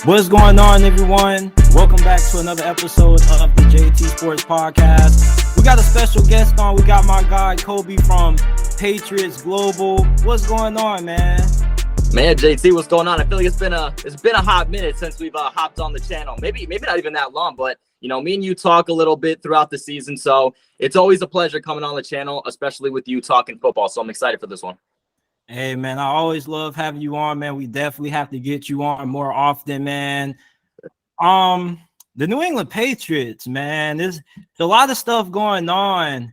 What's going on, everyone? Welcome back to another episode of the JT Sports Podcast. We got a special guest on. We got my guy Kobe from Patriots Global. What's going on, man? Man, JT, what's going on? I feel like it's been a hot minute since we've hopped on the channel. Maybe not even that long, but me and you talk a little bit throughout the season, so it's always a pleasure coming on the channel, especially with you talking football. So I'm excited for this one. Hey, man, I always love having you on, man. We definitely have to get you on more often, man. The New England Patriots, man, there's a lot of stuff going on.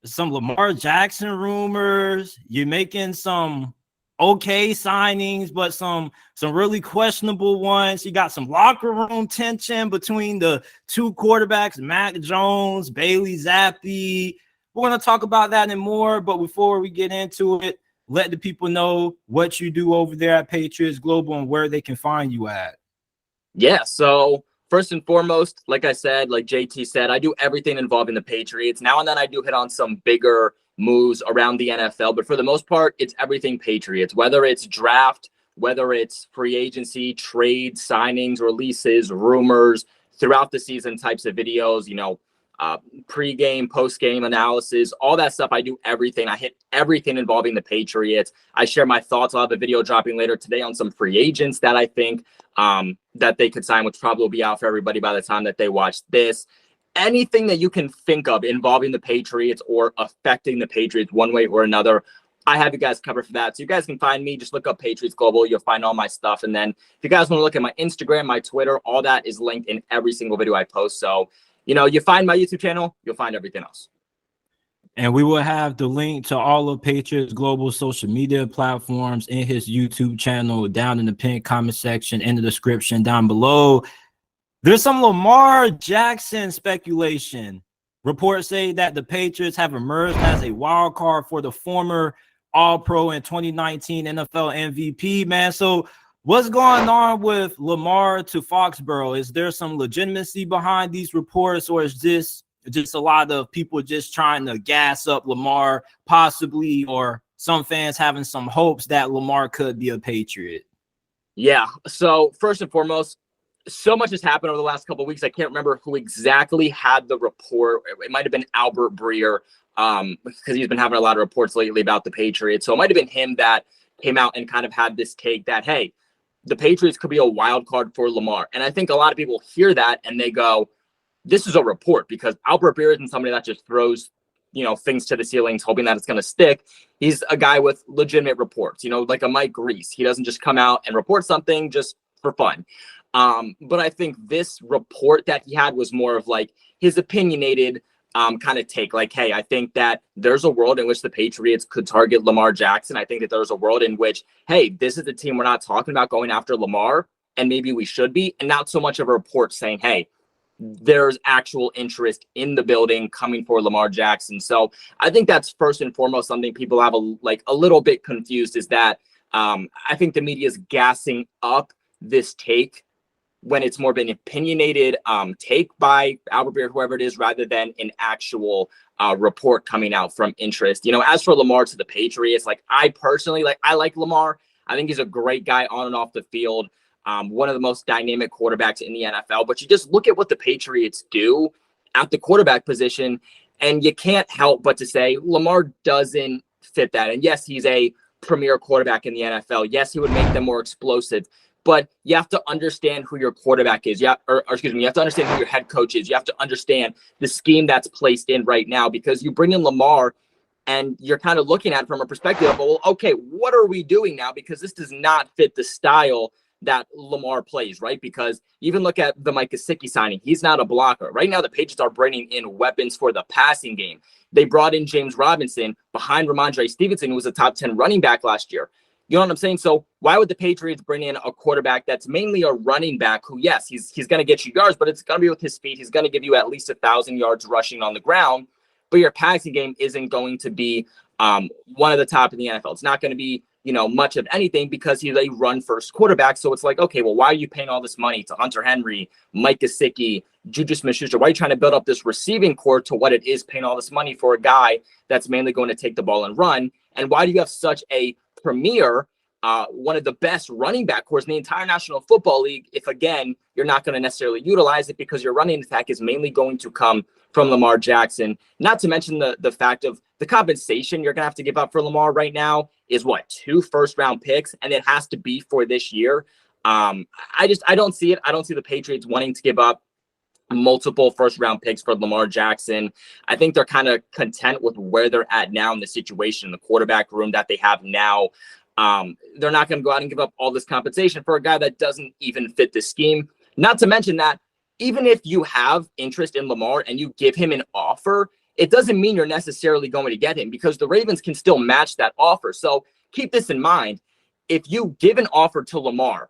Some Lamar Jackson rumors. You're making some okay signings, but some really questionable ones. You got some locker room tension between the two quarterbacks, Mac Jones, Bailey Zappe. We're going to talk about that and more, but before we get into it, let the people know what you do over there at Patriots Global and where they can find you at. Yeah, so first and foremost, like I said, like JT said, I do everything involving the Patriots. Now and then I do hit on some bigger moves around the NFL, but for the most part, it's everything Patriots, whether it's draft, whether it's free agency, trade, signings, releases, rumors, throughout the season types of videos, pre-game, post-game analysis, all that stuff. I do everything. I hit everything involving the Patriots. I share my thoughts. I'll have a video dropping later today on some free agents that I think that they could sign, which probably will be out for everybody by the time that they watch this. Anything that you can think of involving the Patriots or affecting the Patriots one way or another, I have you guys covered for that. So you guys can find me. Just look up Patriots Global. You'll find all my stuff. And then if you guys want to look at my Instagram, my Twitter, all that is linked in every single video I post. So you find my YouTube channel, you'll find everything else. And we will have the link to all of Patriots Global social media platforms in his YouTube channel down in the pinned comment section, in the description down below. There's some Lamar Jackson speculation. Reports say that the Patriots have emerged as a wild card for the former All-Pro and 2019 NFL MVP, man. So what's going on with Lamar to Foxborough? Is there some legitimacy behind these reports, or is this just a lot of people just trying to gas up Lamar, possibly, or some fans having some hopes that Lamar could be a Patriot? Yeah. So first and foremost, so much has happened over the last couple of weeks. I can't remember who exactly had the report. It might have been Albert Breer, because he's been having a lot of reports lately about the Patriots. So it might have been him that came out and kind of had this take that, hey, the Patriots could be a wild card for Lamar. And I think a lot of people hear that and they go, this is a report, because Albert Breer isn't somebody that just throws, things to the ceilings, hoping that it's going to stick. He's a guy with legitimate reports, like a Mike Reese. He doesn't just come out and report something just for fun. But I think this report that he had was more of like his opinionated kind of take, like, hey, I think that there's a world in which the Patriots could target Lamar Jackson. I think that there's a world in which, hey, this is the team we're not talking about going after Lamar, and maybe we should be, and not so much of a report saying, hey, there's actual interest in the building coming for Lamar Jackson. So I think that's first and foremost something people have a little bit confused, is that I think the media is gassing up this take when it's more of an opinionated take by Albert Breer, whoever it is, rather than an actual report coming out from interest. As for Lamar to the Patriots, I personally, I like Lamar. I think he's a great guy on and off the field. One of the most dynamic quarterbacks in the NFL. But you just look at what the Patriots do at the quarterback position, and you can't help but to say Lamar doesn't fit that. And yes, he's a premier quarterback in the NFL. Yes, he would make them more explosive. But you have to understand who your quarterback is. You have to understand who your head coach is. You have to understand the scheme that's placed in right now, because you bring in Lamar and you're kind of looking at it from a perspective of, well, okay, what are we doing now? Because this does not fit the style that Lamar plays, right? Because even look at the Mike Gesicki signing. He's not a blocker. Right now, the Patriots are bringing in weapons for the passing game. They brought in James Robinson behind Ramondre Stevenson, who was a top 10 running back last year. You know what I'm saying? So why would the Patriots bring in a quarterback that's mainly a running back who, yes, he's going to get you yards, but it's going to be with his speed. He's going to give you at least 1,000 yards rushing on the ground, but your passing game isn't going to be one of the top in the NFL. It's not going to be, much of anything, because he's a run-first quarterback. So it's like, okay, well, why are you paying all this money to Hunter Henry, Mike Gesicki, Juju Smith-Schuster? Why are you trying to build up this receiving core to what it is paying all this money for a guy that's mainly going to take the ball and run? And why do you have such a premier one of the best running back cores in the entire National Football League if, again, you're not going to necessarily utilize it because your running attack is mainly going to come from Lamar Jackson. Not to mention the fact of the compensation you're going to have to give up for Lamar right now is what, 2 first-round picks, and it has to be for this year. I don't see it. I don't see the Patriots wanting to give up multiple first-round picks for Lamar Jackson. I think they're kind of content with where they're at now in the situation, in the quarterback room that they have now. They're not going to go out and give up all this compensation for a guy that doesn't even fit the scheme. Not to mention that even if you have interest in Lamar and you give him an offer, it doesn't mean you're necessarily going to get him because the Ravens can still match that offer. So keep this in mind. If you give an offer to Lamar,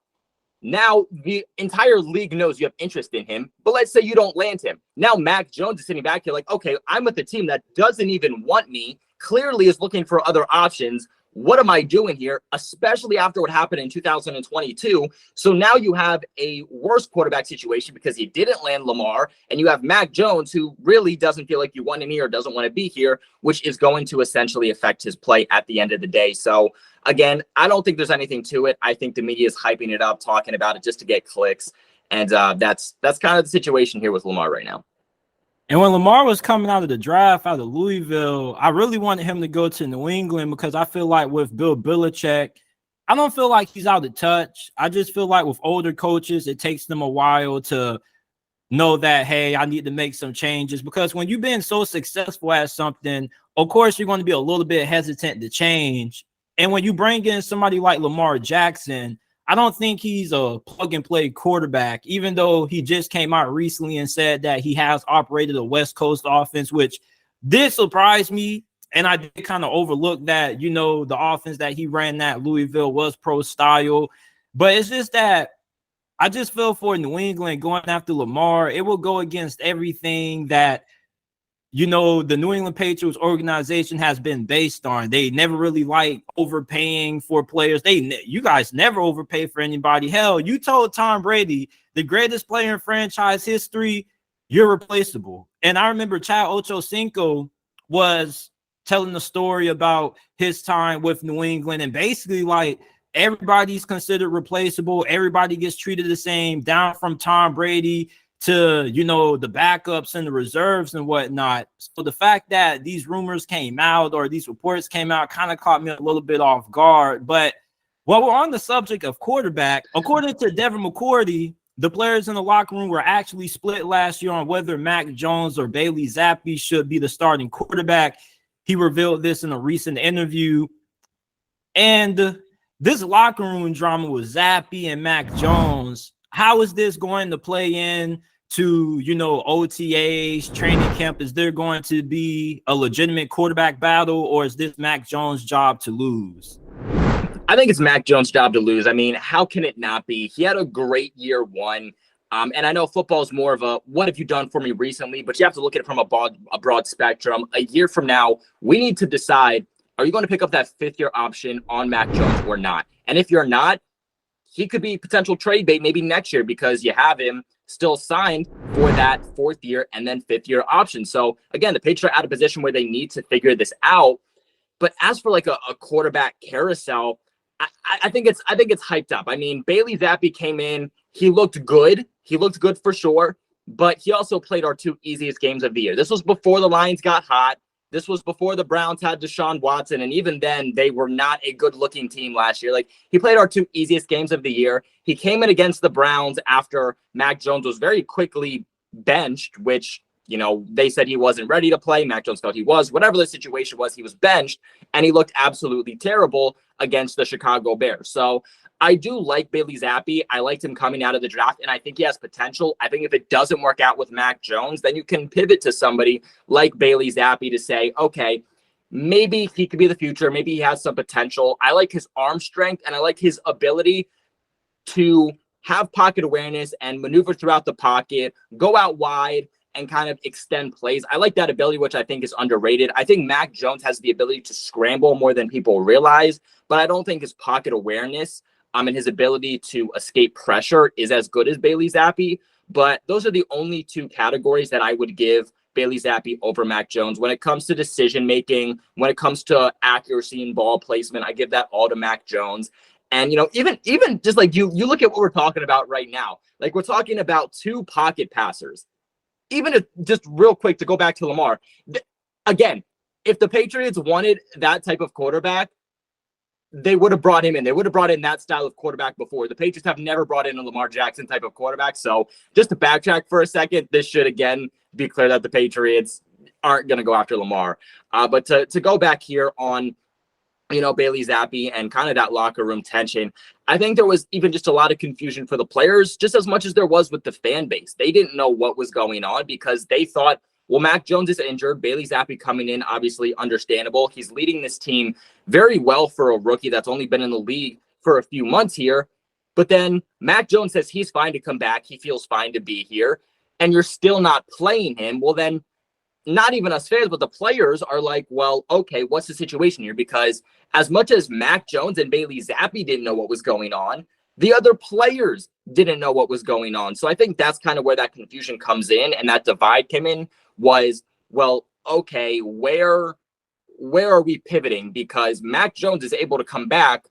now the entire league knows you have interest in him, but let's say you don't land him. Now Mac Jones is sitting back here like, okay, I'm with a team that doesn't even want me, clearly is looking for other options. What am I doing here? Especially after what happened in 2022. So now you have a worse quarterback situation because you didn't land Lamar, and you have Mac Jones who really doesn't feel like you want him here or doesn't want to be here, which is going to essentially affect his play at the end of the day. So again, I don't think there's anything to it. I think the media is hyping it up, talking about it just to get clicks. And that's kind of the situation here with Lamar right now. And when Lamar was coming out of the draft out of Louisville, I really wanted him to go to New England because I feel like with Bill Belichick, I don't feel like he's out of touch. I just feel like with older coaches, it takes them a while to know that, hey, I need to make some changes. Because when you've been so successful at something, of course, you're going to be a little bit hesitant to change. And when you bring in somebody like Lamar Jackson, I don't think he's a plug-and-play quarterback, even though he just came out recently and said that he has operated a West Coast offense, which did surprise me. And I did kind of overlook that, you know, the offense that he ran at Louisville was pro style. But it's just that I just feel for New England going after Lamar, it will go against everything that, you know, the New England Patriots organization has been based on. They never really like overpaying for players. You guys never overpay for anybody. Hell, you told Tom Brady, the greatest player in franchise history, you're replaceable. And I remember Chad Ochocinco was telling the story about his time with New England, and basically like everybody's considered replaceable. Everybody gets treated the same, down from Tom Brady to, you know, the backups and the reserves and whatnot. So the fact that these rumors came out or these reports came out kind of caught me a little bit off guard. But while we're on the subject of quarterback, according to Devin McCourty, the players in the locker room were actually split last year on whether Mac Jones or Bailey Zappe should be the starting quarterback. He revealed this in a recent interview. And this locker room drama with Zappe and Mac Jones, how is this going to play in to, you know, OTAs, training camp? Is there going to be a legitimate quarterback battle, or is this Mac Jones' job to lose? I think it's Mac Jones' job to lose. I mean, how can it not be? He had a great year one. And I know football is more of a, what have you done for me recently? But you have to look at it from a broad spectrum. A year from now, we need to decide, are you going to pick up that 5th-year option on Mac Jones or not? And if you're not, he could be potential trade bait maybe next year because you have him still signed for that 4th year and then 5th-year option. So again, the Patriots are at a position where they need to figure this out. But as for like a quarterback carousel, I think it's hyped up. I mean, Bailey Zappe came in. He looked good. He looked good for sure. But he also played our 2 easiest games of the year. This was before the Lions got hot. This was before the Browns had Deshaun Watson, and even then, they were not a good-looking team last year. Like, he played our 2 easiest games of the year. He came in against the Browns after Mac Jones was very quickly benched, which, you know, they said he wasn't ready to play. Mac Jones felt he was. Whatever the situation was, he was benched, and he looked absolutely terrible against the Chicago Bears. So I do like Bailey Zappe. I liked him coming out of the draft, and I think he has potential. I think if it doesn't work out with Mac Jones, then you can pivot to somebody like Bailey Zappe to say, okay, maybe he could be the future. Maybe he has some potential. I like his arm strength, and I like his ability to have pocket awareness and maneuver throughout the pocket, go out wide, and kind of extend plays. I like that ability, which I think is underrated. I think Mac Jones has the ability to scramble more than people realize, but I don't think his pocket awareness and his ability to escape pressure is as good as Bailey Zappe. But those are the only 2 categories that I would give Bailey Zappe over Mac Jones. When it comes to decision-making, when it comes to accuracy and ball placement, I give that all to Mac Jones. And, even just like you look at what we're talking about right now, like we're talking about 2 pocket passers. Even if, just real quick to go back to Lamar, again, if the Patriots wanted that type of quarterback, they would have brought him in. They would have brought in that style of quarterback before. The Patriots have never brought in a Lamar Jackson type of quarterback. So just to backtrack for a second, this should again be clear that the Patriots aren't going to go after Lamar. But to go back here on, Bailey Zappe and kind of that locker room tension, I think there was even just a lot of confusion for the players, just as much as there was with the fan base. They didn't know what was going on because they thought, well, Mac Jones is injured. Bailey Zappe coming in, obviously understandable. He's leading this team very well for a rookie that's only been in the league for a few months here. But then Mac Jones says he's fine to come back. He feels fine to be here. And you're still not playing him. Well, then not even us fans, but the players are like, well, okay, what's the situation here? Because as much as Mac Jones and Bailey Zappe didn't know what was going on, the other players didn't know what was going on. So I think that's kind of where that confusion comes in and that divide came in was, well, okay, where are we pivoting? Because Mac Jones is able to come back,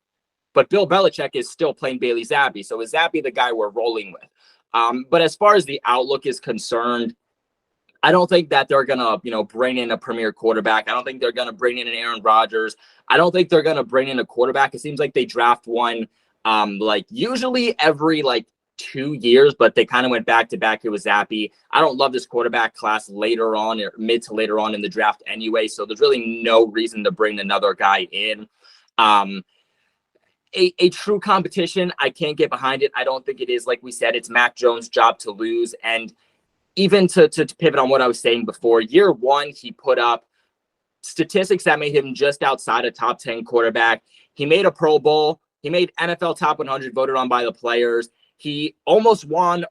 but Bill Belichick is still playing Bailey Zappe. So is Zappe the guy we're rolling with? But as far as the outlook is concerned, I don't think that they're going to, bring in a premier quarterback. I don't think they're going to bring in an Aaron Rodgers. I don't think they're going to bring in a quarterback. It seems like they draft one usually every 2 years, but they kind of went back to back. It was Zappe. I don't love this quarterback class later on or mid to later on in the draft anyway. So there's really no reason to bring another guy in. A true competition, I can't get behind it. I don't think it is. Like we said, it's Mac Jones' job to lose. And even to pivot on what I was saying before, year one, he put up statistics that made him just outside a top 10 quarterback. He made a Pro Bowl. He made NFL Top 100, voted on by the players. He almost won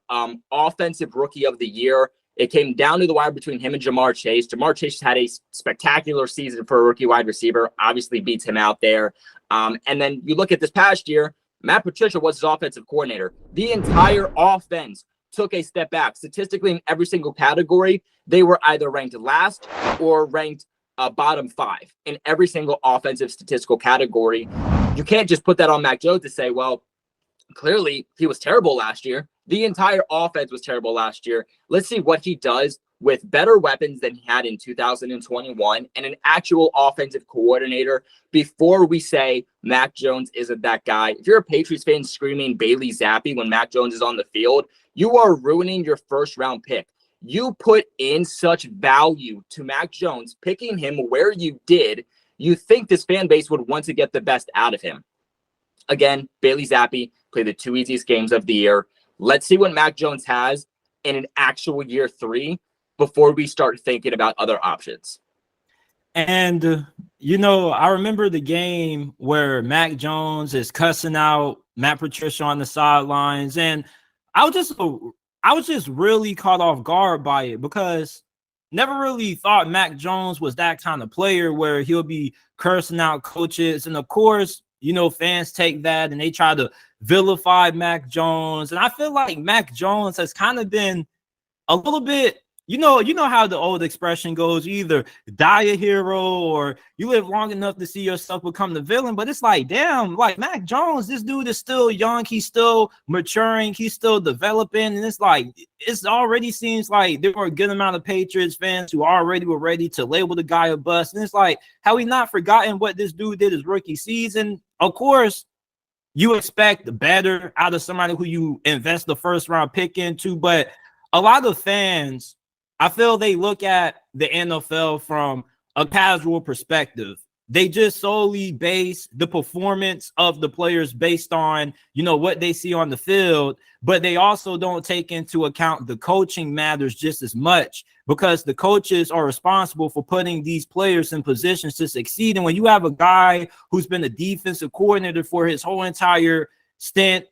Offensive Rookie of the Year. It came down to the wire between him and Jamar Chase. Jamar Chase had a spectacular season for a rookie wide receiver, obviously beats him out there. And then you look at this past year, Matt Patricia was his offensive coordinator. The entire offense took a step back. Statistically, in every single category, they were either ranked last or ranked bottom 5 in every single offensive statistical category. You can't just put that on Mac Jones to say, well, clearly he was terrible last year. The entire offense was terrible last year. Let's see what he does with better weapons than he had in 2021 and an actual offensive coordinator before we say Mac Jones isn't that guy. If you're a Patriots fan screaming Bailey Zappe when Mac Jones is on the field, you are ruining your first round pick. You put in such value to Mac Jones, picking him where you did. You think this fan base would want to get the best out of him. Again, Bailey Zappe played the 2 easiest games of the year. Let's see what Mac Jones has in an actual year 3 before we start thinking about other options. And, I remember the game where Mac Jones is cussing out Matt Patricia on the sidelines. And I was just really caught off guard by it because never really thought Mac Jones was that kind of player where he'll be cursing out coaches. And of course, fans take that and they try to vilify Mac Jones. And I feel like Mac Jones has kind of been a little bit, you know how the old expression goes, you either die a hero or you live long enough to see yourself become the villain. But it's like, damn, like Mac Jones, this dude is still young. He's still maturing. He's still developing. And it's like, it already seems like there were a good amount of Patriots fans who already were ready to label the guy a bust. And it's like, have we not forgotten what this dude did his rookie season? Of course, you expect better out of somebody who you invest the first round pick into. But a lot of fans, I feel they look at the NFL from a casual perspective. They just solely base the performance of the players based on, what they see on the field, but they also don't take into account the coaching matters just as much because the coaches are responsible for putting these players in positions to succeed. And when you have a guy who's been a defensive coordinator for his whole entire stint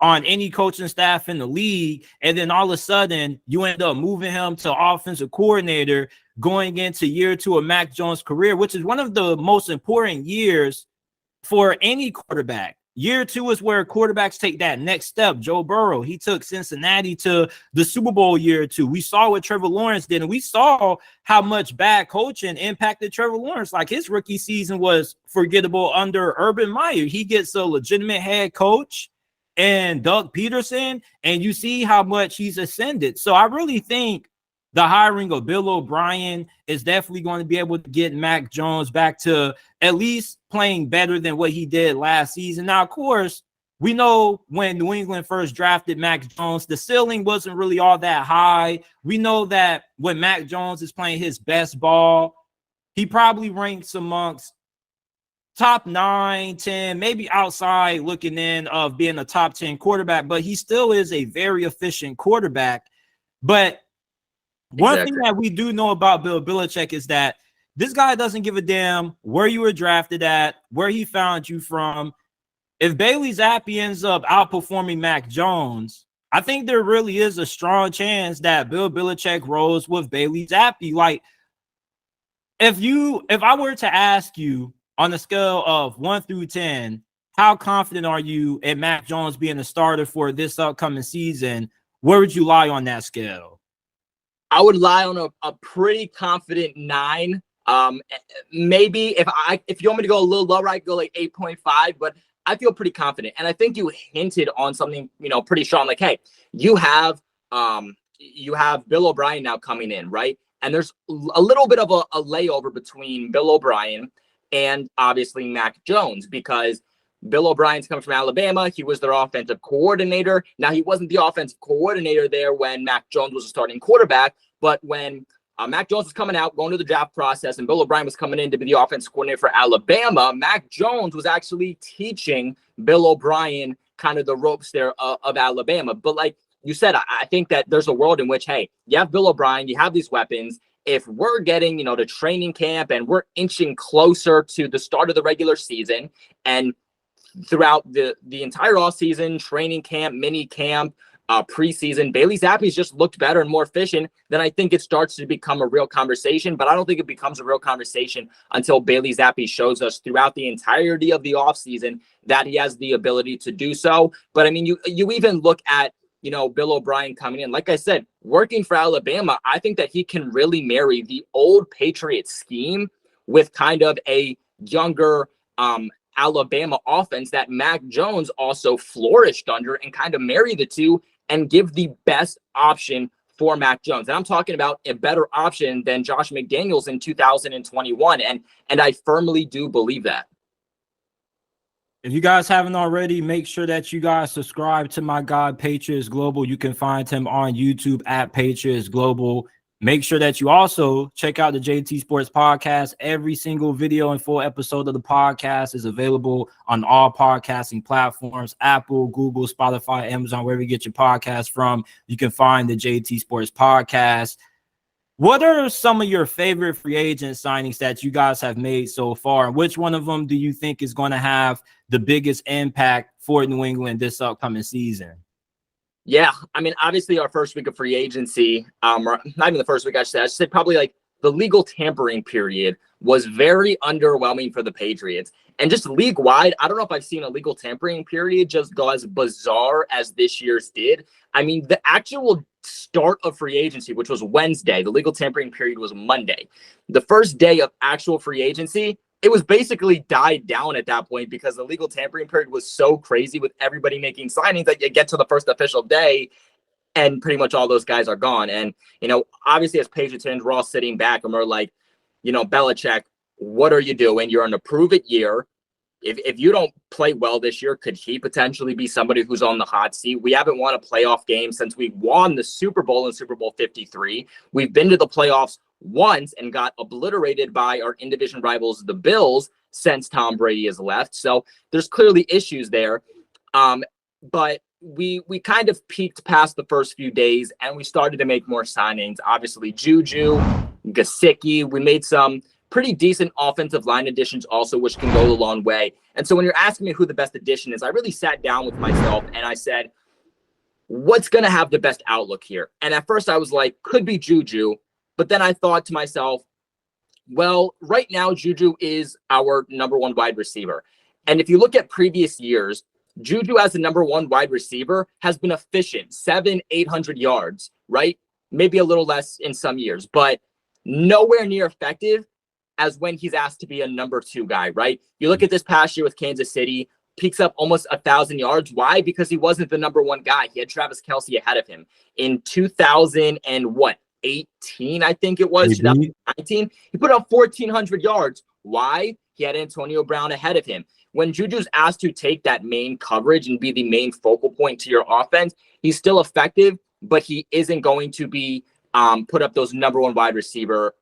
on any coaching staff in the league, and then all of a sudden you end up moving him to offensive coordinator going into year 2 of Mac Jones' career, which is one of the most important years for any quarterback. Year two is where quarterbacks take that next step. Joe Burrow, he took Cincinnati to the Super Bowl year two. We saw what Trevor Lawrence did, and we saw how much bad coaching impacted Trevor Lawrence. Like, his rookie season was forgettable under Urban Meyer. He gets a legitimate head coach and Doug Peterson, and you see how much he's ascended. So I really think the hiring of Bill O'Brien is definitely going to be able to get Mac Jones back to at least playing better than what he did last season. Now, of course, we know when New England first drafted Mac Jones, the ceiling wasn't really all that high. We know that when Mac Jones is playing his best ball, he probably ranks amongst top 9, 10, maybe outside looking in of being a top 10 quarterback, but he still is a very efficient quarterback. But one thing that we do know about Bill Belichick is that this guy doesn't give a damn where you were drafted at, where he found you from. If Bailey Zappe ends up outperforming Mac Jones, I think there really is a strong chance that Bill Belichick rolls with Bailey Zappe. Like, if I were to ask you on a scale of 1 through 10, how confident are you in Mac Jones being a starter for this upcoming season? Where would you lie on that scale? I would lie on a pretty confident 9. Maybe if you want me to go a little lower, I'd go like 8.5, but I feel pretty confident. And I think you hinted on something, pretty strong. Like, hey, you have Bill O'Brien now coming in, right? And there's a little bit of a layover between Bill O'Brien and obviously Mac Jones, because Bill O'Brien's coming from Alabama. He was their offensive coordinator. Now, he wasn't the offensive coordinator there when Mac Jones was a starting quarterback, but when Mac Jones was coming out, going to the draft process, and Bill O'Brien was coming in to be the offensive coordinator for Alabama, Mac Jones was actually teaching Bill O'Brien kind of the ropes there of Alabama. But like you said, I think that there's a world in which, hey, you have Bill O'Brien, you have these weapons. If we're getting, to training camp and we're inching closer to the start of the regular season, and throughout the entire offseason, training camp, mini camp, preseason, Bailey Zappe's just looked better and more efficient, then I think it starts to become a real conversation. But I don't think it becomes a real conversation until Bailey Zappe shows us throughout the entirety of the offseason that he has the ability to do so. But I mean, you even look at, Bill O'Brien coming in, like I said, working for Alabama. I think that he can really marry the old Patriots scheme with kind of a younger Alabama offense that Mac Jones also flourished under, and kind of marry the two and give the best option for Mac Jones. And I'm talking about a better option than Josh McDaniels in 2021. And I firmly do believe that. If you guys haven't already, make sure that you guys subscribe to my guy, Patriots Global. You can find him on YouTube at Patriots Global. Make sure that you also check out the JT Sports Podcast. Every single video and full episode of the podcast is available on all podcasting platforms: Apple, Google, Spotify, Amazon, wherever you get your podcast from. You can find the JT Sports Podcast. What are some of your favorite free agent signings that you guys have made so far? And which one of them do you think is going to have the biggest impact for New England this upcoming season? Yeah, I mean, obviously our first week of free agency, not even the first week, I should say probably like the legal tampering period was very underwhelming for the Patriots. And just league-wide, I don't know if I've seen a legal tampering period just go as bizarre as this year's did. I mean, the actual start of free agency, which was Wednesday, the legal tampering period was Monday. The first day of actual free agency, it was basically died down at that point because the legal tampering period was so crazy with everybody making signings that you get to the first official day and pretty much all those guys are gone. And, obviously as Patriots fans, we're all sitting back and we're like, Belichick, what are you doing? You're on a prove it year. If you don't play well this year, could he potentially be somebody who's on the hot seat? We haven't won a playoff game since we won the Super Bowl in Super Bowl 53. We've been to the playoffs once and got obliterated by our in-division rivals, the Bills, since Tom Brady has left. So there's clearly issues there. But we kind of peaked past the first few days and we started to make more signings. Obviously, Juju, Gesicki, we made some pretty decent offensive line additions also, which can go a long way. And so when you're asking me who the best addition is, I really sat down with myself and I said, what's going to have the best outlook here? And at first I was like, could be Juju. But then I thought to myself, well, right now, Juju is our number one wide receiver. And if you look at previous years, Juju as the number one wide receiver has been efficient, 800 yards, right? Maybe a little less in some years, but nowhere near effective as when he's asked to be a number two guy, right? You look at this past year with Kansas City, peaks up almost 1,000 yards. Why? Because he wasn't the number one guy. He had Travis Kelce ahead of him. In 2018, I think it was, 2019, he put up 1,400 yards. Why? He had Antonio Brown ahead of him. When Juju's asked to take that main coverage and be the main focal point to your offense, he's still effective, but he isn't going to be put up those number one wide receiver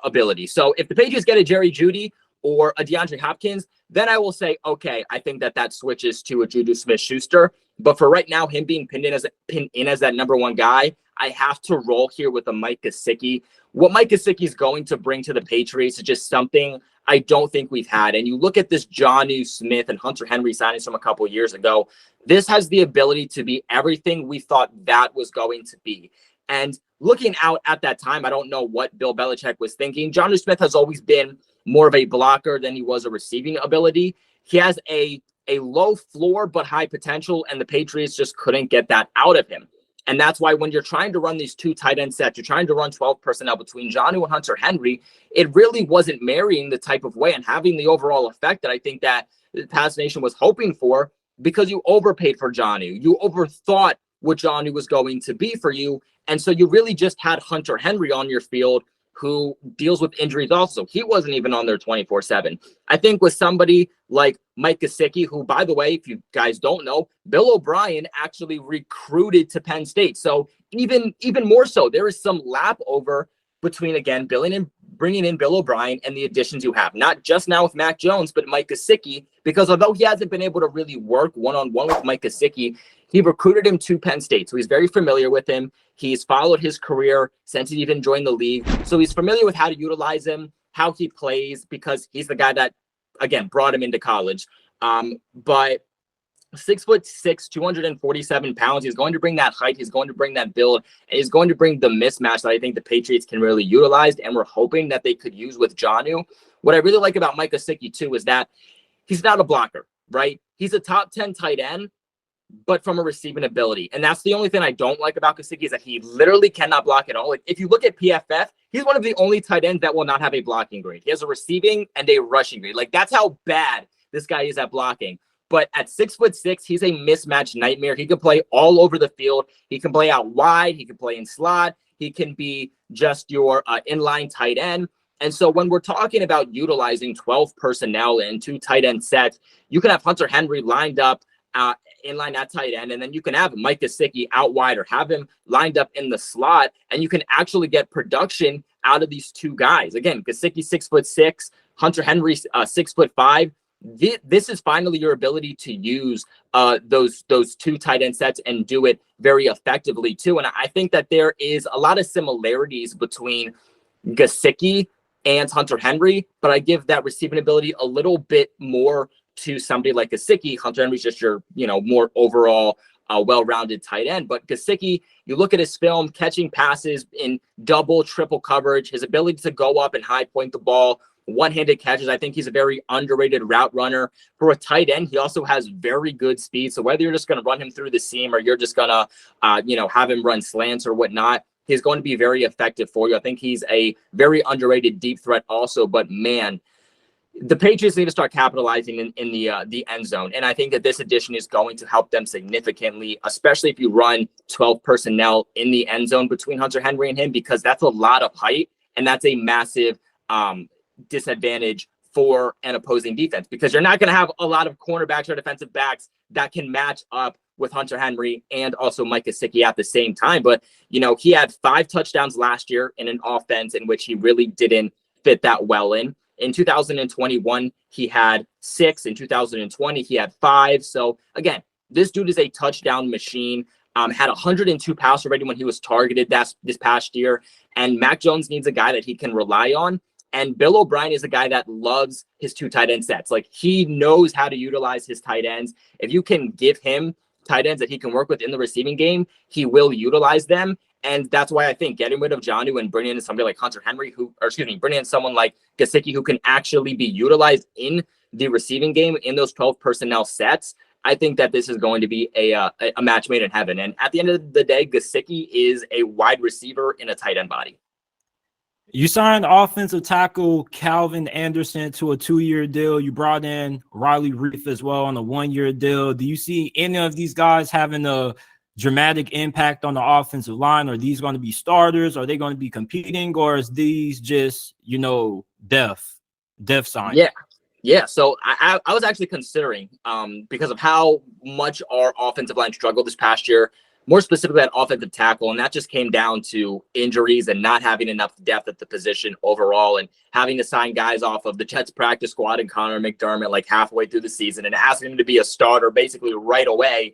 abilities. So if the Patriots get a Jerry Jeudy or a DeAndre Hopkins, then I will say, okay, I think that switches to a Juju Smith-Schuster. But for right now, him being pinned in as that number one guy, I have to roll here with a Mike Gesicki. What Mike Gesicki is going to bring to the Patriots is just something I don't think we've had. And you look at this Juju Smith and Hunter Henry signings from a couple of years ago, this has the ability to be everything we thought that was going to be. And looking out at that time, I don't know what Bill Belichick was thinking. Juju Smith has always been more of a blocker than he was a receiving ability. He has a low floor but high potential, and the Patriots just couldn't get that out of him. And that's why when you're trying to run these two tight end sets, you're trying to run 12 personnel between Juju and Hunter Henry, it really wasn't marrying the type of way and having the overall effect that I think that the Pass Nation was hoping for, because you overpaid for Juju. You overthought what Juju was going to be for you. And so you really just had Hunter Henry on your field, who deals with injuries also. He wasn't even on there 24/7. I think with somebody like Mike Gesicki, who, by the way, if you guys don't know, Bill O'Brien actually recruited to Penn State. So even more so, there is some lap over between, again, bringing in Bill O'Brien and the additions you have. Not just now with Mac Jones, but Mike Gesicki, because although he hasn't been able to really work one-on-one with Mike Gesicki, he recruited him to Penn State. So he's very familiar with him. He's followed his career since he even joined the league. So he's familiar with how to utilize him, how he plays, because he's the guy that, again, brought him into college. But 6'6", 247 pounds. He's going to bring that height. He's going to bring that build. And he's going to bring the mismatch that I think the Patriots can really utilize, and we're hoping that they could use with Juju. What I really like about Mike Gesicki, too, is that he's not a blocker, right? He's a top 10 tight end, but from a receiving ability. And that's the only thing I don't like about Gesicki, is that he literally cannot block at all. Like, if you look at PFF, he's one of the only tight ends that will not have a blocking grade. He has a receiving and a rushing grade. Like, that's how bad this guy is at blocking. But at 6'6", he's a mismatch nightmare. He can play all over the field. He can play out wide. He can play in slot. He can be just your inline tight end. And so when we're talking about utilizing 12 personnel and two tight end sets, you can have Hunter Henry lined up inline at tight end, and then you can have Mike Gesicki out wide or have him lined up in the slot, and you can actually get production out of these two guys. Again, Gesicki 6'6", Hunter Henry 6'5". This is finally your ability to use those two tight end sets and do it very effectively too. And I think that there is a lot of similarities between Gesicki and Hunter Henry, but I give that receiving ability a little bit more to somebody like Gesicki. Hunter Henry's just your, more overall well-rounded tight end. But Gesicki, you look at his film, catching passes in double, triple coverage, his ability to go up and high point the ball, one-handed catches. I think he's a very underrated route runner. For a tight end, he also has very good speed. So whether you're just going to run him through the seam or you're just going to, have him run slants or whatnot, he's going to be very effective for you. I think he's a very underrated deep threat also. But man, the Patriots need to start capitalizing in the end zone. And I think that this addition is going to help them significantly, especially if you run 12 personnel in the end zone between Hunter Henry and him, because that's a lot of height and that's a massive disadvantage for an opposing defense, because you're not going to have a lot of cornerbacks or defensive backs that can match up with Hunter Henry and also Mike Gesicki at the same time. But, he had 5 touchdowns last year in an offense in which he really didn't fit that well in. In 2021, he had 6. In 2020, he had 5. So again, this dude is a touchdown machine. Had 102 passer rating when he was targeted this past year. And Mac Jones needs a guy that he can rely on. And Bill O'Brien is a guy that loves his two tight end sets. Like, he knows how to utilize his tight ends. If you can give him tight ends that he can work with in the receiving game, he will utilize them. And that's why I think getting rid of Juju and bringing in somebody like Hunter Henry, bringing in someone like Gesicki who can actually be utilized in the receiving game in those 12 personnel sets, I think that this is going to be a match made in heaven. And at the end of the day, Gesicki is a wide receiver in a tight end body. You signed offensive tackle Calvin Anderson to a 2-year deal. You brought in Riley Reiff as well on a 1-year deal. Do you see any of these guys having a dramatic impact on the offensive line? Are these going to be starters? Are they going to be competing? Or is these just, depth sign? Yeah. So I was actually considering, because of how much our offensive line struggled this past year, more specifically at offensive tackle, and that just came down to injuries and not having enough depth at the position overall, and having to sign guys off of the Jets practice squad and Connor McDermott like halfway through the season and asking him to be a starter basically right away.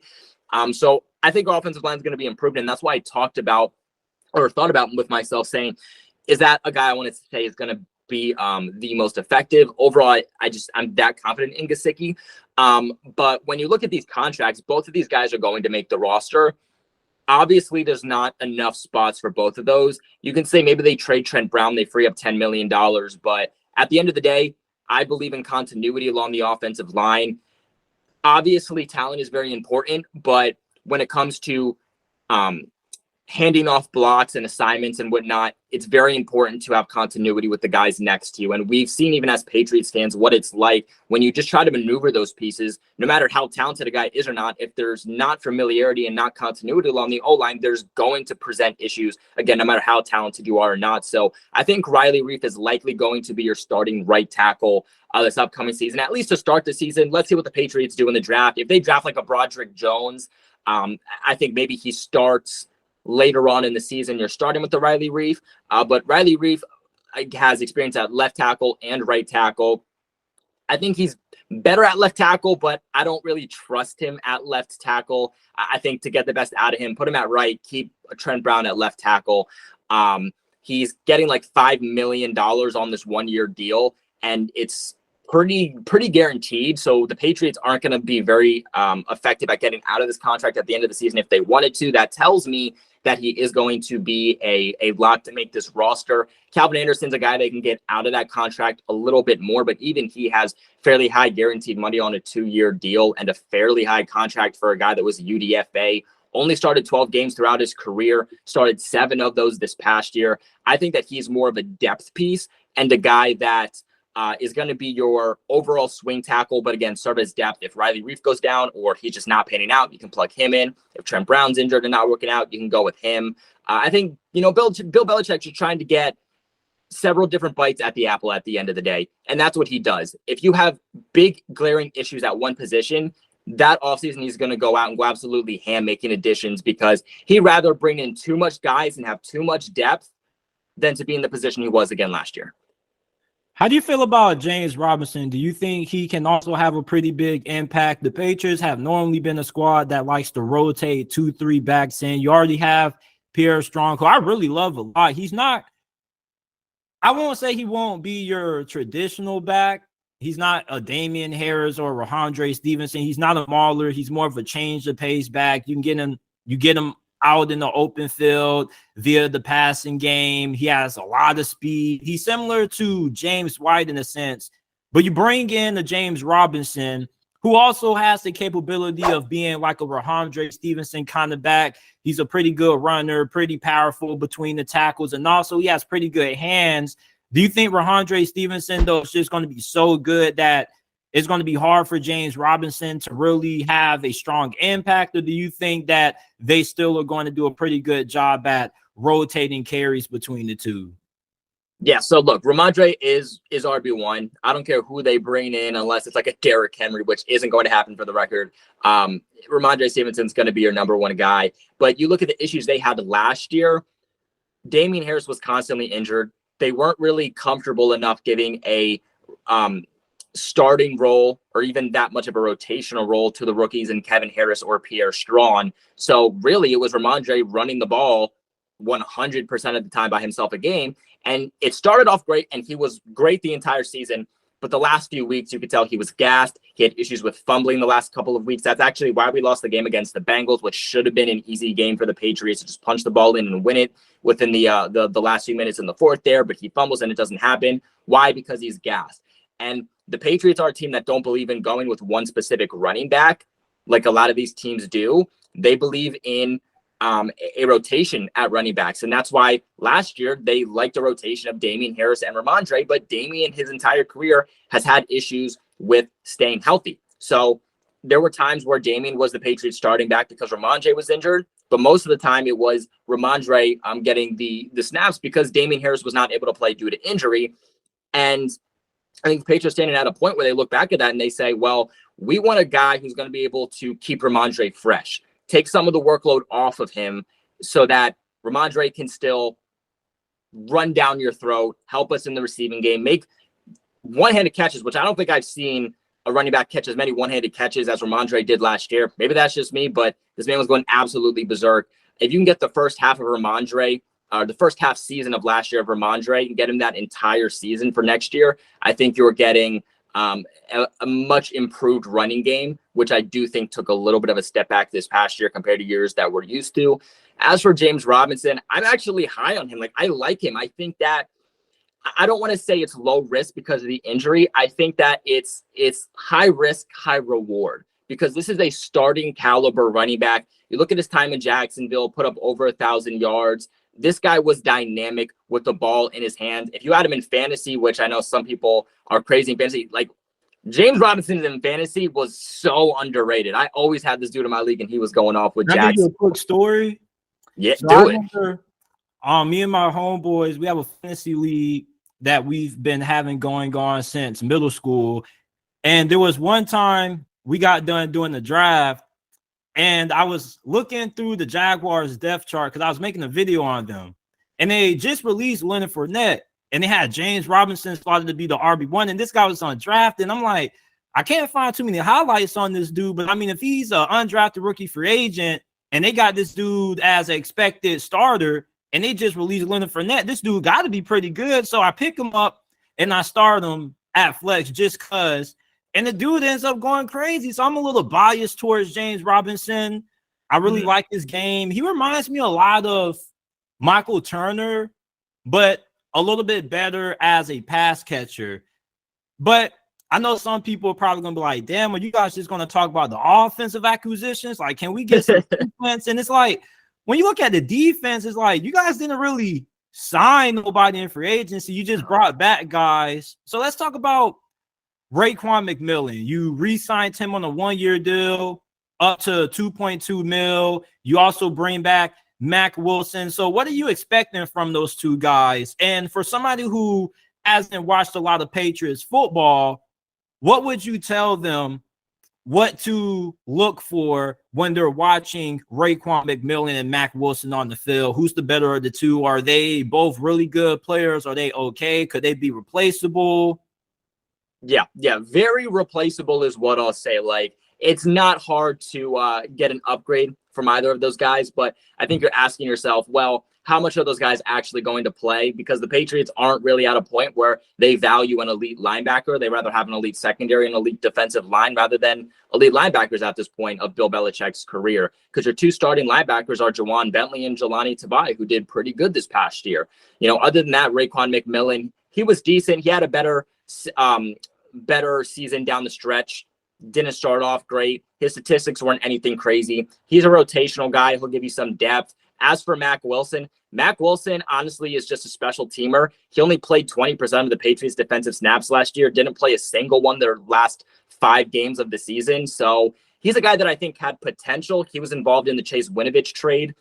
So I think our offensive line is going to be improved, and that's why I thought about with myself saying, is that a guy I wanted to say is going to be the most effective overall? I'm that confident in Gesicki. But when you look at these contracts, both of these guys are going to make the roster. Obviously, there's not enough spots for both of those. You can say maybe they trade Trent Brown, they free up $10 million. But at the end of the day, I believe in continuity along the offensive line. Obviously, talent is very important, but when it comes to handing off blocks and assignments and whatnot, it's very important to have continuity with the guys next to you. And we've seen, even as Patriots fans, what it's like when you just try to maneuver those pieces, no matter how talented a guy is or not. If there's not familiarity and not continuity along the O-line, there's going to present issues, again, no matter how talented you are or not. So I think Riley Reiff is likely going to be your starting right tackle this upcoming season, at least to start the season. Let's see what the Patriots do in the draft. If they draft like a Broderick Jones, I think maybe he starts later on in the season. You're starting with the Riley Reiff, but Riley Reiff has experience at left tackle and right tackle. I think he's better at left tackle, but I don't really trust him at left tackle. I think to get the best out of him, put him at right, keep Trent Brown at left tackle. He's getting like $5 million on this 1-year deal, and it's pretty guaranteed. So the Patriots aren't going to be very effective at getting out of this contract at the end of the season if they wanted to. That tells me that he is going to be a lock to make this roster. Calvin Anderson's a guy they can get out of that contract a little bit more, but even he has fairly high guaranteed money on a 2-year deal and a fairly high contract for a guy that was a UDFA. Only started 12 games throughout his career, started 7 of those this past year. I think that he's more of a depth piece and a guy that is going to be your overall swing tackle, but again, serve as depth. If Riley Reiff goes down or he's just not panning out, you can plug him in. If Trent Brown's injured and not working out, you can go with him. I think, Bill Belichick's just trying to get several different bites at the apple at the end of the day, and that's what he does. If you have big glaring issues at one position, that offseason he's going to go out and go absolutely ham making additions, because he'd rather bring in too much guys and have too much depth than to be in the position he was again last year. How do you feel about James Robinson? Do you think he can also have a pretty big impact? The Patriots have normally been a squad that likes to rotate 2-3 backs in. You already have Pierre Strong, who I really love a lot. He's not, I won't say he won't be your traditional back. He's not a Damian Harris or Ramondre Stevenson. He's not a mauler. He's more of a change the pace back. You get him out in the open field via the passing game. He has a lot of speed. He's similar to James White in a sense, but you bring in a James Robinson who also has the capability of being like a Ramondre Stevenson kind of back. He's a pretty good runner, pretty powerful between the tackles, and also he has pretty good hands. Do you think Ramondre Stevenson, though, is just going to be so good that it's going to be hard for James Robinson to really have a strong impact? Or do you think that they still are going to do a pretty good job at rotating carries between the two? Yeah, so look, Ramondre is RB1. I don't care who they bring in unless it's like a Derrick Henry, which isn't going to happen for the record. Ramondre Stevenson's going to be your number 1 guy. But you look at the issues they had last year. Damian Harris was constantly injured. They weren't really comfortable enough giving a starting role or even that much of a rotational role to the rookies in Kevin Harris or Pierre Strong. So really it was Ramondre running the ball 100% of the time by himself a game. And it started off great and he was great the entire season. But the last few weeks, you could tell he was gassed. He had issues with fumbling the last couple of weeks. That's actually why we lost the game against the Bengals, which should have been an easy game for the Patriots to just punch the ball in and win it within the last few minutes in the fourth there. But he fumbles and it doesn't happen. Why? Because he's gassed. And the Patriots are a team that don't believe in going with one specific running back like a lot of these teams do. They believe in a rotation at running backs. And that's why last year they liked a rotation of Damien Harris and Ramondre, but Damien his entire career has had issues with staying healthy. So there were times where Damien was the Patriots starting back because Ramondre was injured, but most of the time it was Ramondre getting the snaps because Damien Harris was not able to play due to injury. And I think the Patriots standing at a point where they look back at that and they say, well, we want a guy who's going to be able to keep Ramondre fresh, take some of the workload off of him so that Ramondre can still run down your throat, help us in the receiving game, make one-handed catches, which I don't think I've seen a running back catch as many one-handed catches as Ramondre did last year. Maybe that's just me, but this man was going absolutely berserk. If you can get the first half of Ramondre, the first half season of last year of Ramondre and get him that entire season for next year, I think you're getting a much improved running game, which I do think took a little bit of a step back this past year compared to years that we're used to. As for James Robinson, I'm actually high on him. Like, I like him. I think that I don't want to say it's low risk because of the injury. I think that it's high risk, high reward because this is a starting caliber running back. You look at his time in Jacksonville, put up over 1,000 yards. This guy was dynamic with the ball in his hands. If you had him in fantasy, which I know some people are crazy in fantasy, like James Robinson in fantasy was so underrated. I always had this dude in my league and he was going off with Jackson. Can I give you a quick story? Yeah, so do I it. Remember, me and my homeboys, we have a fantasy league that we've been having going on since middle school. And there was one time we got done doing the draft and I was looking through the Jaguars depth chart because I was making a video on them. And they just released Leonard Fournette and they had James Robinson slotted to be the RB1. And this guy was undrafted. And I'm like, I can't find too many highlights on this dude. But I mean, if he's an undrafted rookie free agent and they got this dude as an expected starter, and they just released Leonard Fournette, this dude got to be pretty good. So I pick him up and I start him at flex just because. And the dude ends up going crazy. So I'm a little biased towards James Robinson. I really like his game. He reminds me a lot of Michael Turner, but a little bit better as a pass catcher. But I know some people are probably going to be like, damn, are you guys just going to talk about the offensive acquisitions? Like, can we get some defense? And it's like, when you look at the defense, it's like you guys didn't really sign nobody in free agency. You just brought back guys. So let's talk about Raekwon McMillan. You re-signed him on a 1-year deal up to $2.2 million. You also bring back Mack Wilson. So what are you expecting from those two guys? And for somebody who hasn't watched a lot of Patriots football, what would you tell them what to look for when they're watching Raekwon McMillan and Mack Wilson on the field? Who's the better of the two? Are they both really good players? Are they okay? Could they be replaceable? Yeah, very replaceable is what I'll say. Like, it's not hard to get an upgrade from either of those guys, but I think you're asking yourself, well, how much are those guys actually going to play? Because the Patriots aren't really at a point where they value an elite linebacker. They rather have an elite secondary and elite defensive line rather than elite linebackers at this point of Bill Belichick's career. Because your two starting linebackers are Jawan Bentley and Jelani Tabai, who did pretty good this past year. You know, other than that, Raekwon McMillan, he was decent. He had a better season down the stretch. Didn't start off great. His statistics weren't anything crazy. He's a rotational guy. He'll give you some depth. As for Mack Wilson honestly is just a special teamer. He only played 20% of the Patriots defensive snaps last year. Didn't play a single one their last 5 games of the season. So he's a guy that I think had potential. He was involved in the Chase Winovich trade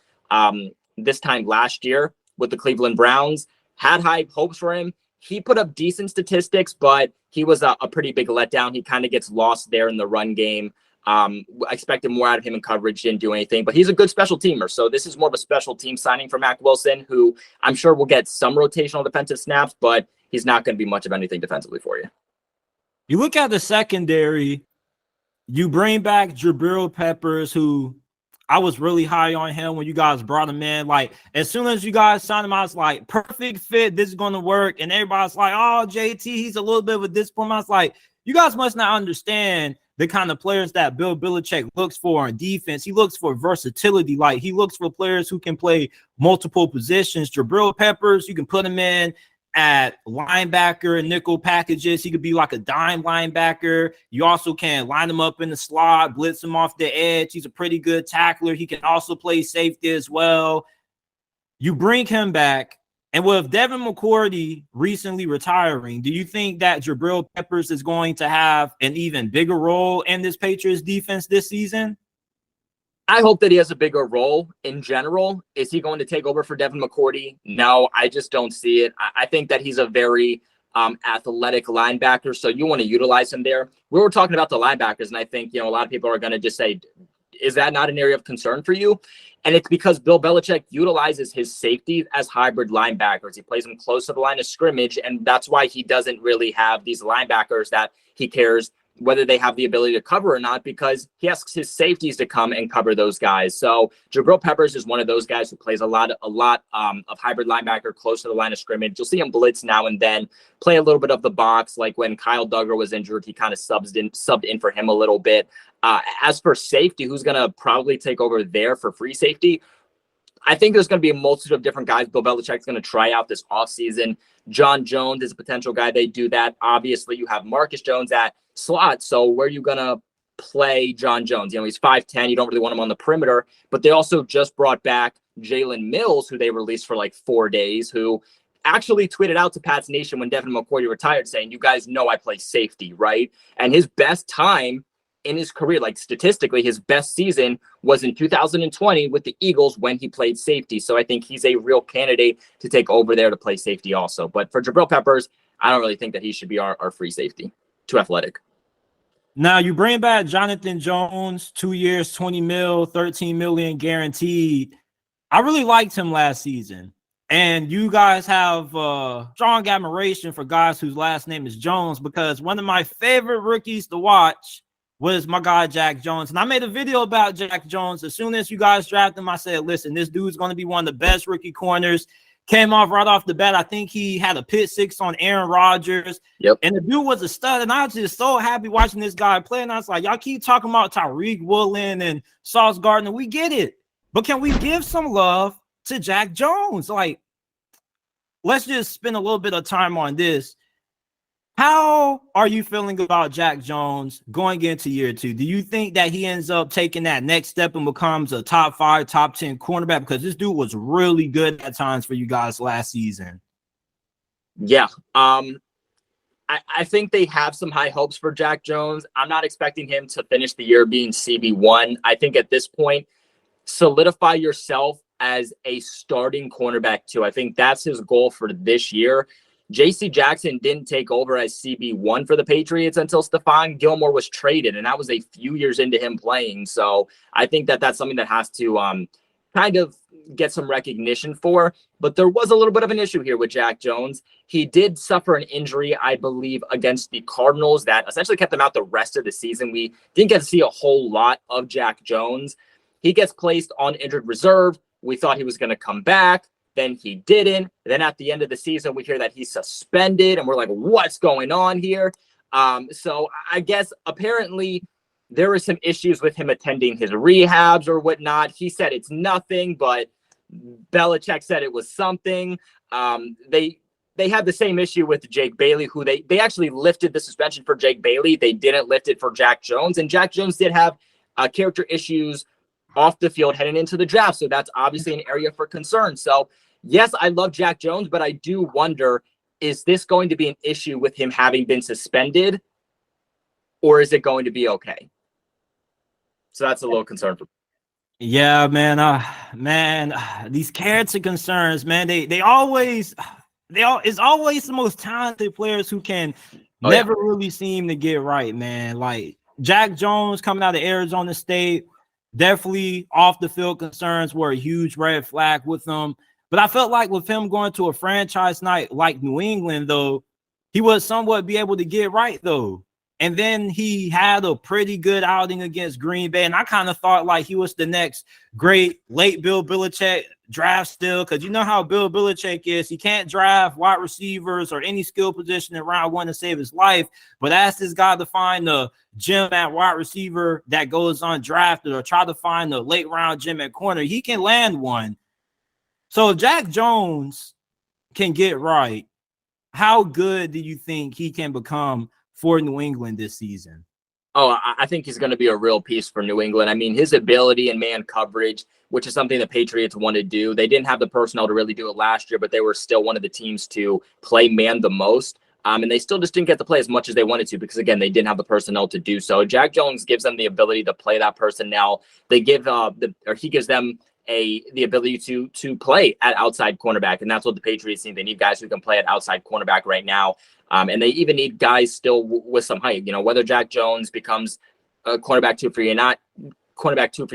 this time last year with the Cleveland Browns. Had high hopes for him. He put up decent statistics, but he was a pretty big letdown. He kind of gets lost there in the run game. I expected more out of him in coverage, didn't do anything, but he's a good special teamer. So this is more of a special team signing for Mack Wilson, who I'm sure will get some rotational defensive snaps, but he's not going to be much of anything defensively for you. You look at the secondary, you bring back Jabril Peppers, who I was really high on him when you guys brought him in. Like, as soon as you guys signed him, I was like, perfect fit. This is going to work. And everybody's like, oh, JT, he's a little bit of a disappointment. I was like, you guys must not understand the kind of players that Bill Belichick looks for on defense. He looks for versatility. Like, he looks for players who can play multiple positions. Jabril Peppers, you can put him in at linebacker and nickel packages. He could be like a dime linebacker. You also can line him up in the slot, blitz him off the edge. He's a pretty good tackler. He can also play safety as well. You bring him back. And with Devin McCourty recently retiring, do you think that Jabril Peppers is going to have an even bigger role in this Patriots defense this season? I hope that he has a bigger role in general. Is he going to take over for Devin McCourty? No, I just don't see it. I think that he's a very athletic linebacker, so you want to utilize him there. We were talking about the linebackers, and I think, a lot of people are going to just say, is that not an area of concern for you? And it's because Bill Belichick utilizes his safeties as hybrid linebackers. He plays them close to the line of scrimmage, and that's why he doesn't really have these linebackers that he cares whether they have the ability to cover or not, because he asks his safeties to come and cover those guys. So Jabril Peppers is one of those guys who plays a lot of hybrid linebacker close to the line of scrimmage. You'll see him blitz now and then, play a little bit of the box. Like when Kyle Duggar was injured, he kind of subbed in for him a little bit. As for safety, who's going to probably take over there for free safety? I think there's going to be a multitude of different guys Bill Belichick's going to try out this offseason. John Jones is a potential guy. They do that. Obviously, you have Marcus Jones at slot. So where are you going to play John Jones? He's 5'10". You don't really want him on the perimeter. But they also just brought back Jalen Mills, who they released for like 4 days, who actually tweeted out to Pats Nation when Devin McCourty retired saying, you guys know I play safety, right? And his best time in his career, like statistically, his best season was in 2020 with the Eagles when he played safety. So I think he's a real candidate to take over there to play safety also. But for Jabril Peppers, I don't really think that he should be our free safety. Too athletic. Now you bring back Jonathan Jones, 2 years, $20 million, $13 million guaranteed. I really liked him last season. And you guys have strong admiration for guys whose last name is Jones, because one of my favorite rookies to watch was my guy, Jack Jones. And I made a video about Jack Jones. As soon as you guys drafted him, I said, listen, this dude's going to be one of the best rookie corners. Came off right off the bat. I think he had a pick six on Aaron Rodgers. Yep. And the dude was a stud. And I was just so happy watching this guy play. And I was like, y'all keep talking about Tyreek Woolen and Sauce Gardner. We get it. But can we give some love to Jack Jones? Like, let's just spend a little bit of time on this. How are you feeling about Jack Jones going into year 2? Do you think that he ends up taking that next step and becomes a top 5, top 10 cornerback? Because this dude was really good at times for you guys last season. Yeah. I think they have some high hopes for Jack Jones. I'm not expecting him to finish the year being CB1. I think at this point, solidify yourself as a starting cornerback too. I think that's his goal for this year. J.C. Jackson didn't take over as CB1 for the Patriots until Stephon Gilmore was traded, and that was a few years into him playing. So I think that that's something that has to kind of get some recognition for. But there was a little bit of an issue here with Jack Jones. He did suffer an injury, I believe, against the Cardinals that essentially kept him out the rest of the season. We didn't get to see a whole lot of Jack Jones. He gets placed on injured reserve. We thought he was going to come back. Then he didn't. Then at the end of the season, we hear that he's suspended, and we're like, what's going on here? So I guess apparently there were some issues with him attending his rehabs or whatnot. He said it's nothing, but Belichick said it was something. They had the same issue with Jake Bailey, who they actually lifted the suspension for Jake Bailey. They didn't lift it for Jack Jones, and Jack Jones did have character issues off the field heading into the draft. So that's obviously an area for concern. So yes, I love Jack Jones, but I do wonder, is this going to be an issue with him having been suspended, or is it going to be okay? So that's a little concern for me. Yeah, man. These character concerns, man, it's always the most talented players who can never really seem to get right, man. Like Jack Jones coming out of Arizona State, definitely off the field concerns were a huge red flag with him. But I felt like with him going to a franchise night like New England, though, he would somewhat be able to get right, though. And then he had a pretty good outing against Green Bay. And I kind of thought like he was the next great late Bill Belichick draft still, because you know how Bill Belichick is. He can't draft wide receivers or any skill position in round 1 to save his life. But ask this guy to find the gem at wide receiver that goes undrafted, or try to find the late round gem at corner. He can land one. So if Jack Jones can get right, how good do you think he can become for New England this season? Oh, I think he's going to be a real piece for New England. I mean, his ability in man coverage, which is something the Patriots want to do. They didn't have the personnel to really do it last year, but they were still one of the teams to play man the most. And they still just didn't get to play as much as they wanted to because, again, they didn't have the personnel to do so. Jack Jones gives them the ability to play that personnel. They give he gives them the ability to play at outside cornerback, and that's what the Patriots need. They need guys who can play at outside cornerback right now, and they even need guys still with some height. You know, whether Jack Jones becomes a cornerback two for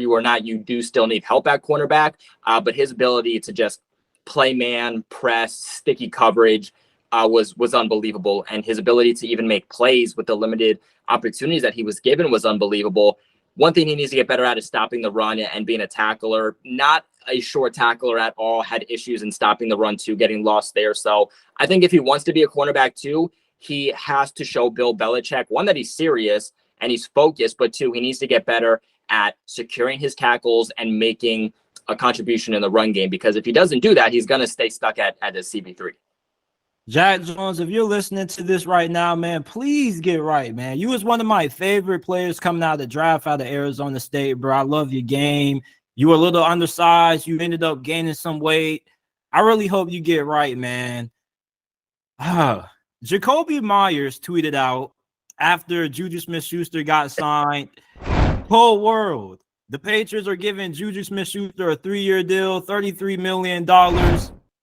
you or not, you do still need help at cornerback. But his ability to just play man, press, sticky coverage was unbelievable, and his ability to even make plays with the limited opportunities that he was given was unbelievable. One thing he needs to get better at is stopping the run and being a tackler, not a short tackler at all. Had issues in stopping the run too, getting lost there. So I think if he wants to be a cornerback too, he has to show Bill Belichick, one, that he's serious and he's focused, but two, he needs to get better at securing his tackles and making a contribution in the run game, because if he doesn't do that, he's going to stay stuck at a CB3. Jack Jones, if you're listening to this right now, man, please get right, man. You was one of my favorite players coming out of the draft out of Arizona State, bro. I love your game. You were a little undersized. You ended up gaining some weight. I really hope you get right, man. JaKobi Meyers tweeted out after Juju Smith-Schuster got signed, whole world, the Patriots are giving Juju Smith-Schuster a 3-year deal, $33 million.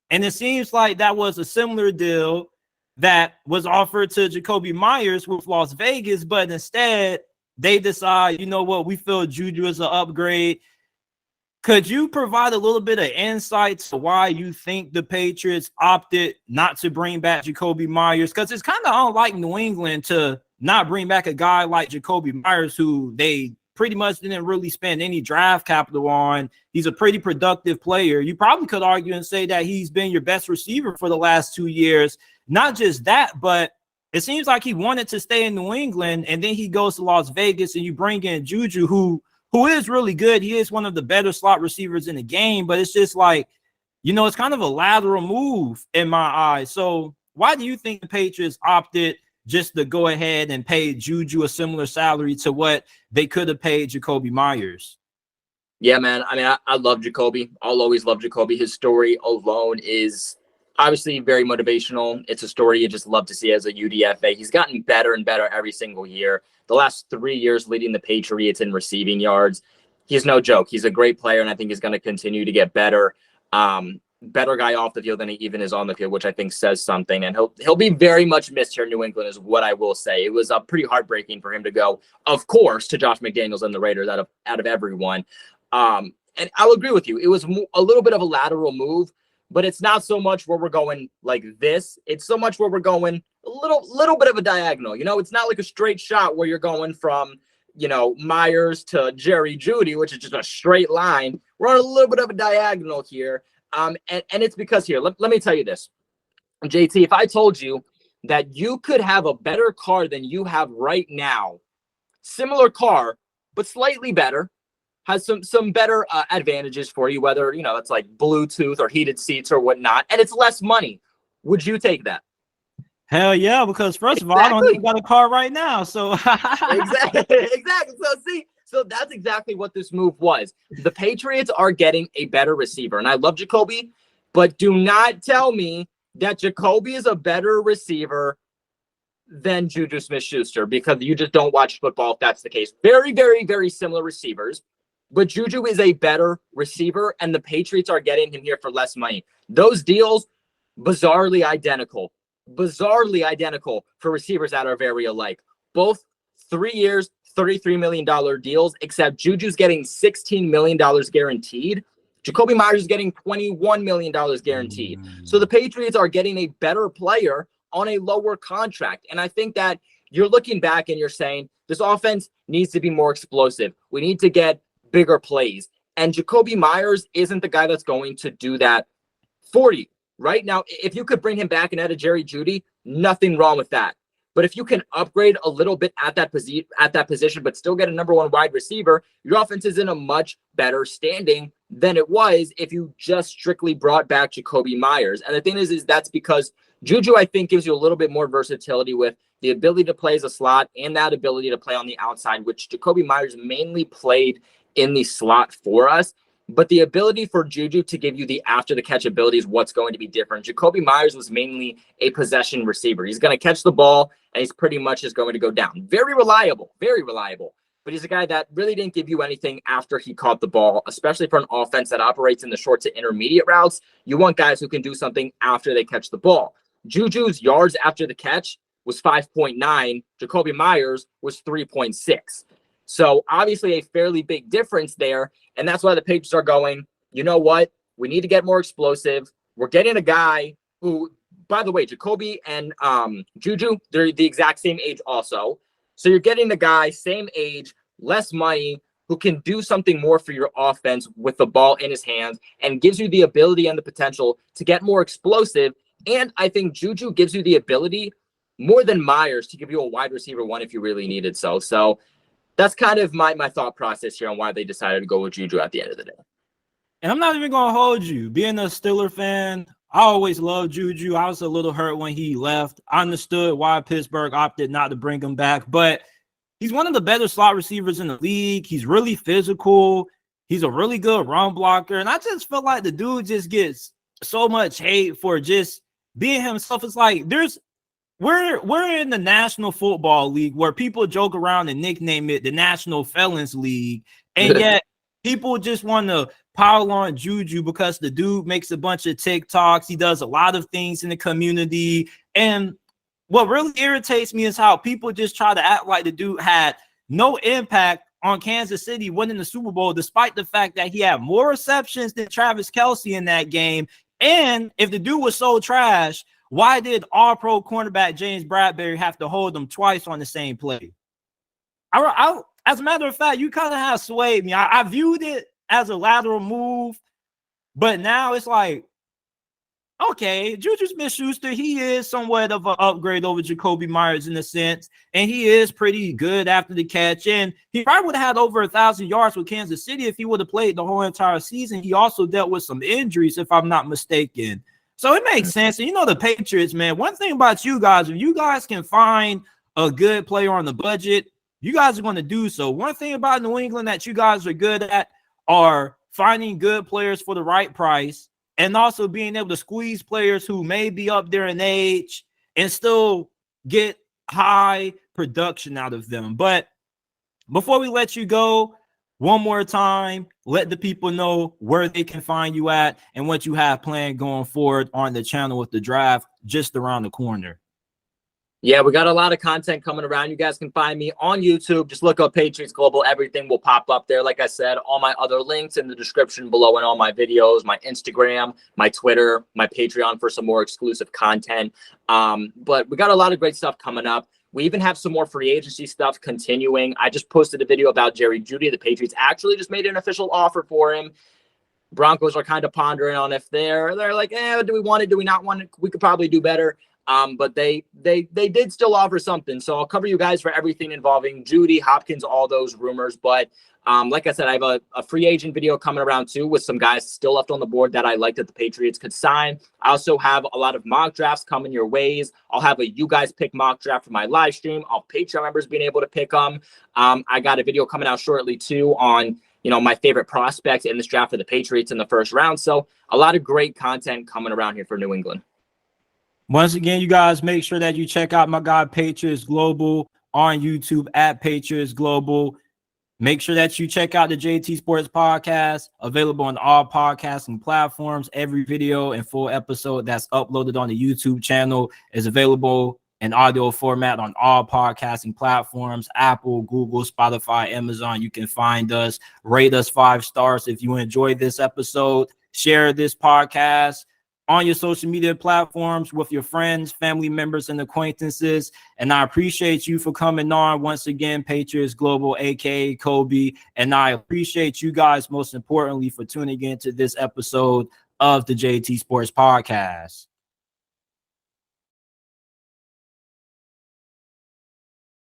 And it seems like that was a similar deal that was offered to JaKobi Meyers with Las Vegas, but instead they decide, you know what, we feel Juju is an upgrade. Could you provide a little bit of insight to why you think the Patriots opted not to bring back JaKobi Meyers? Because it's kind of unlike New England to not bring back a guy like JaKobi Meyers, who they pretty much didn't really spend any draft capital on. He's a pretty productive player. You probably could argue and say that he's been your best receiver for the last 2 years. Not just that, but it seems like he wanted to stay in New England, and then he goes to Las Vegas, and you bring in Juju, who is really good. He is one of the better slot receivers in the game, but it's just like, you know, it's kind of a lateral move in my eyes. So why do you think the Patriots opted just to go ahead and pay Juju a similar salary to what they could have paid JaKobi Meyers? Yeah, man. I mean, I love JaKobi. I'll always love JaKobi. His story alone is obviously very motivational. It's a story you just love to see as a UDFA. He's gotten better and better every single year. The last 3 years leading the Patriots in receiving yards. He's no joke. He's a great player, and I think he's going to continue to get better. Better guy off the field than he even is on the field, which I think says something. And he'll be very much missed here in New England, is what I will say. It was pretty heartbreaking for him to go, of course, to Josh McDaniels and the Raiders out of everyone. And I'll agree with you. It was a little bit of a lateral move, but it's not so much where we're going like this. It's so much where we're going a little bit of a diagonal. You know, it's not like a straight shot where you're going from, you know, Myers to Jerry Jeudy, which is just a straight line. We're on a little bit of a diagonal here. And it's because here, let me tell you this, JT, if I told you that you could have a better car than you have right now, similar car, but slightly better, has some better advantages for you, whether, you know, it's like Bluetooth or heated seats or whatnot, and it's less money, would you take that? Hell yeah, because first of all, I don't even got a car right now. So exactly. So that's exactly what this move was. The Patriots are getting a better receiver, and I love JaKobi, but do not tell me that JaKobi is a better receiver than Juju Smith-Schuster, because you just don't watch football if that's the case. Very, very, very similar receivers, but Juju is a better receiver, and the Patriots are getting him here for less money. Those deals, bizarrely identical for receivers that are very alike. Both 3 years, $33 million deals, except Juju's getting $16 million guaranteed. JaKobi Meyers is getting $21 million guaranteed. So the Patriots are getting a better player on a lower contract. And I think that you're looking back and you're saying this offense needs to be more explosive. We need to get bigger plays. And JaKobi Meyers isn't the guy that's going to do that for you. Right now, if you could bring him back and add a Jerry Jeudy, nothing wrong with that. But if you can upgrade a little bit at that position, but still get a number one wide receiver, your offense is in a much better standing than it was if you just strictly brought back JaKobi Meyers. And the thing is that's because Juju, I think, gives you a little bit more versatility with the ability to play as a slot and that ability to play on the outside, which JaKobi Meyers mainly played in the slot for us. But the ability for Juju to give you the after the catch ability is what's going to be different. JaKobi Meyers was mainly a possession receiver. He's going to catch the ball and he's pretty much just going to go down. Very reliable, very reliable. But he's a guy that really didn't give you anything after he caught the ball, especially for an offense that operates in the short to intermediate routes. You want guys who can do something after they catch the ball. Juju's yards after the catch was 5.9. JaKobi Meyers was 3.6. So obviously a fairly big difference there. And that's why the Patriots are going, you know what? We need to get more explosive. We're getting a guy who, by the way, JaKobi and Juju, they're the exact same age also. So you're getting the guy, same age, less money, who can do something more for your offense with the ball in his hands and gives you the ability and the potential to get more explosive. And I think Juju gives you the ability more than Myers to give you a wide receiver one if you really needed so. So that's kind of my thought process here on why they decided to go with Juju at the end of the day. And I'm not even going to hold you. Being a Steeler fan, I always loved Juju. I was a little hurt when he left. I understood why Pittsburgh opted not to bring him back, but he's one of the better slot receivers in the league. He's really physical. He's a really good run blocker. And I just feel like the dude just gets so much hate for just being himself. It's like we're in the National Football League where people joke around and nickname it the National Felons League, and yet people just want to pile on Juju because the dude makes a bunch of TikToks. He does a lot of things in the community, and what really irritates me is how people just try to act like the dude had no impact on Kansas City winning the Super Bowl, despite the fact that he had more receptions than Travis Kelce in that game. And if the dude was so trash, why did all-pro cornerback James Bradbury have to hold him twice on the same play? As a matter of fact, you kind of have swayed me. I viewed it as a lateral move, but now it's like, okay, Juju Smith-Schuster, he is somewhat of an upgrade over JaKobi Meyers in a sense, and he is pretty good after the catch, and he probably would have had over 1,000 yards with Kansas City if he would have played the whole entire season. He also dealt with some injuries, if I'm not mistaken. So it makes sense. And you know, the Patriots, man, one thing about you guys, if you guys can find a good player on the budget, you guys are going to do so. One thing about New England that you guys are good at are finding good players for the right price and also being able to squeeze players who may be up there in age and still get high production out of them. But before we let you go, one more time, let the people know where they can find you at and what you have planned going forward on the channel with the draft just around the corner. Yeah, we got a lot of content coming around. You guys can find me on YouTube. Just look up Patriots Global. Everything will pop up there. Like I said, all my other links in the description below and all my videos, my Instagram, my Twitter, my Patreon for some more exclusive content. But we got a lot of great stuff coming up. We even have some more free agency stuff continuing. I just posted a video about Jerry Jeudy. The Patriots actually just made an official offer for him. Broncos are kind of pondering on if they're like, do we want it? Do we not want it? We could probably do better. But they did still offer something. So I'll cover you guys for everything involving Jeudy, Hopkins, all those rumors. But like I said, I have a free agent video coming around too with some guys still left on the board that I like that the Patriots could sign. I also have a lot of mock drafts coming your ways. I'll have a you guys pick mock draft for my live stream. All Patreon members being able to pick them. I got a video coming out shortly too on, you know, my favorite prospects in this draft for the Patriots in the first round. So a lot of great content coming around here for New England. Once again, you guys make sure that you check out my guy Patriots Global on YouTube at Patriots Global. Make sure that you check out the JT Sports Podcast, available on all podcasting platforms. Every video and full episode that's uploaded on the YouTube channel is available in audio format on all podcasting platforms, Apple, Google, Spotify, Amazon. You can find us, rate us 5 stars if you enjoyed this episode, share this podcast on your social media platforms with your friends, family members, and acquaintances. And I appreciate you for coming on once again, Patriots Global, aka Kobe. And I appreciate you guys most importantly for tuning in to this episode of the JT Sports Podcast.